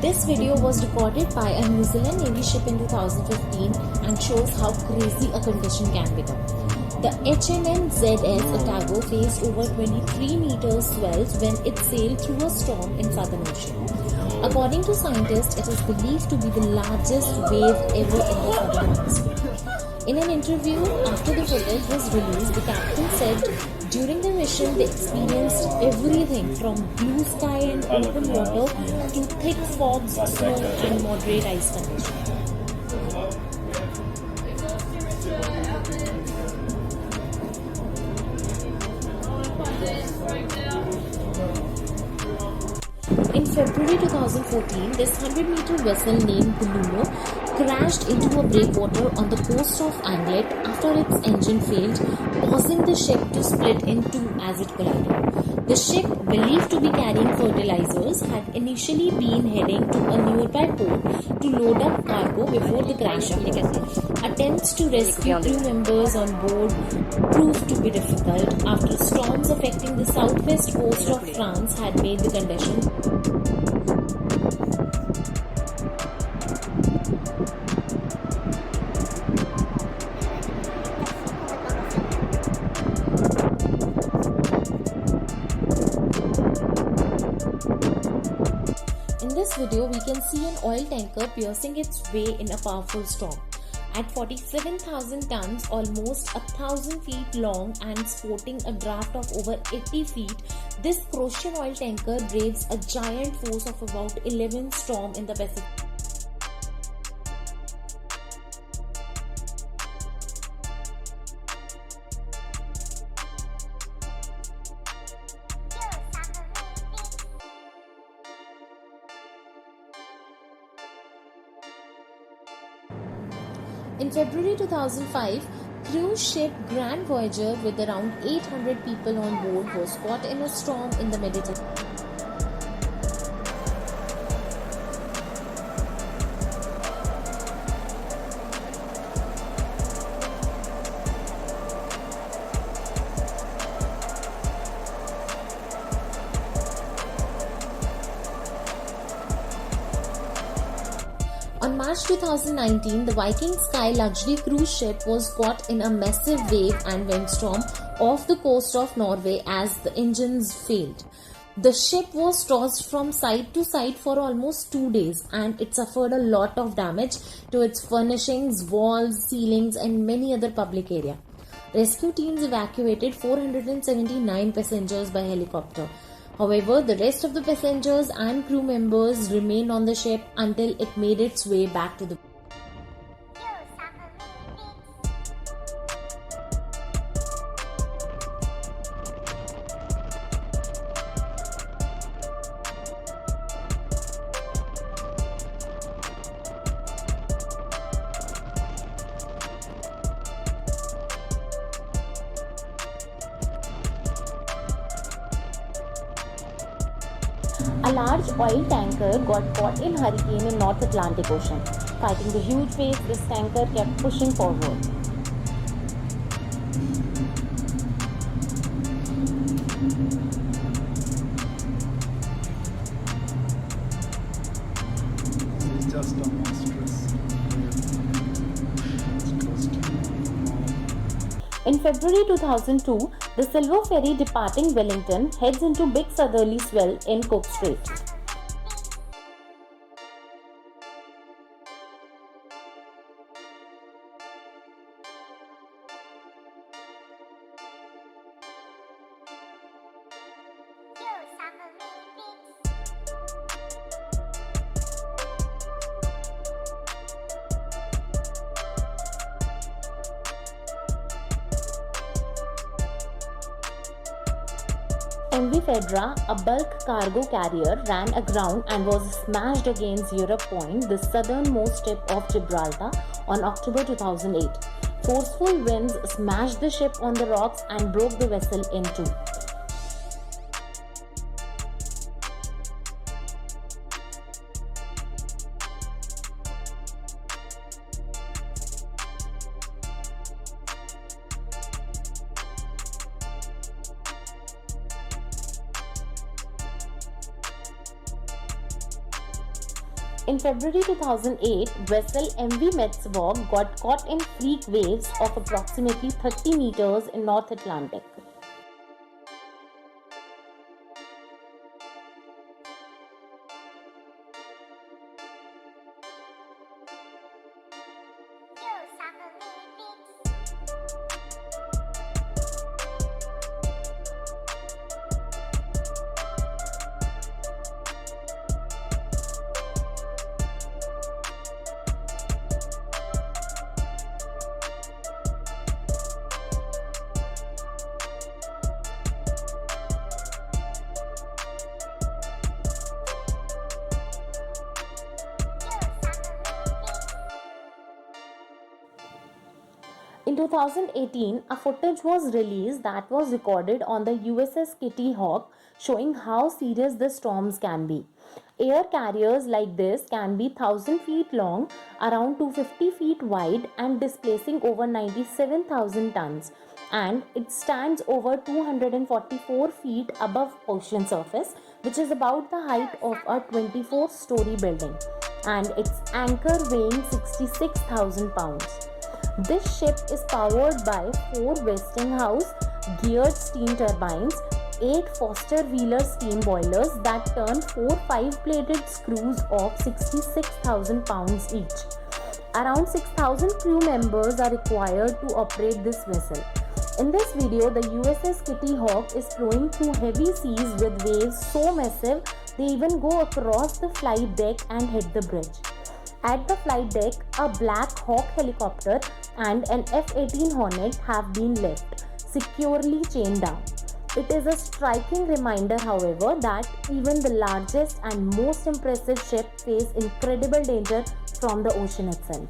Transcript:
This video was recorded by a New Zealand Navy ship in 2015 and shows how crazy a condition can become. The HMN ZS Otago faced over 23 meters swells when it sailed through a storm in Southern Ocean. According to scientists, it is believed to be the largest wave ever in the Southern Hemisphere. In an interview after the footage was released, the captain said during the mission they experienced everything from blue sky and open water to thick fogs, snow and moderate ice conditions. In February 2014, this 100-meter vessel named the Luno crashed into a breakwater on the coast of Anglet after its engine failed, causing the ship to split in two as it collided. The ship, believed to be carrying fertilizers, had initially been heading to a nearby port to load up cargo before the crash occurred. Attempts to rescue crew members on board proved to be difficult after storms affecting the southwest coast of France had made the condition In this video, we can see an oil tanker piercing its way in a powerful storm. At 47,000 tons, almost 1,000 feet long and sporting a draft of over 80 feet, this Croatian oil tanker braves a giant force of about 11 storm in the Pacific. In February 2005, cruise ship Grand Voyager with around 800 people on board was caught in a storm in the Mediterranean. On March 2019, the Viking Sky luxury cruise ship was caught in a massive wave and windstorm off the coast of Norway as the engines failed. The ship was tossed from side to side for almost 2 days and it suffered a lot of damage to its furnishings, walls, ceilings and many other public areas. Rescue teams evacuated 479 passengers by helicopter. However, the rest of the passengers and crew members remained on the ship until it made its way back to the A large oil tanker got caught in hurricane in North Atlantic Ocean. Fighting the huge waves, this tanker kept pushing forward. It's just a monstrous In February 2002, the Silver Ferry departing Wellington heads into big southerly swell in Cook Strait. MV Fedra, a bulk cargo carrier, ran aground and was smashed against Europe Point, the southernmost tip of Gibraltar, on October 2008. Forceful winds smashed the ship on the rocks and broke the vessel in two. In February 2008, vessel MV Metsvog got caught in freak waves of approximately 30 meters in North Atlantic. In 2018, a footage was released that was recorded on the USS Kitty Hawk, showing how serious the storms can be. Air carriers like this can be 1000 feet long, around 250 feet wide, and displacing over 97,000 tons. And it stands over 244 feet above ocean surface, which is about the height of a 24-story building, and its anchor weighing 66,000 pounds. This ship is powered by 4 Westinghouse geared steam turbines, 8 Foster Wheeler steam boilers that turn 4 5-bladed screws of 66,000 pounds each. Around 6,000 crew members are required to operate this vessel. In this video, the USS Kitty Hawk is flowing through heavy seas with waves so massive they even go across the flight deck and hit the bridge. At the flight deck, a Black Hawk helicopter and an F-18 Hornet have been left, securely chained down. It is a striking reminder, however, that even the largest and most impressive ship face incredible danger from the ocean itself.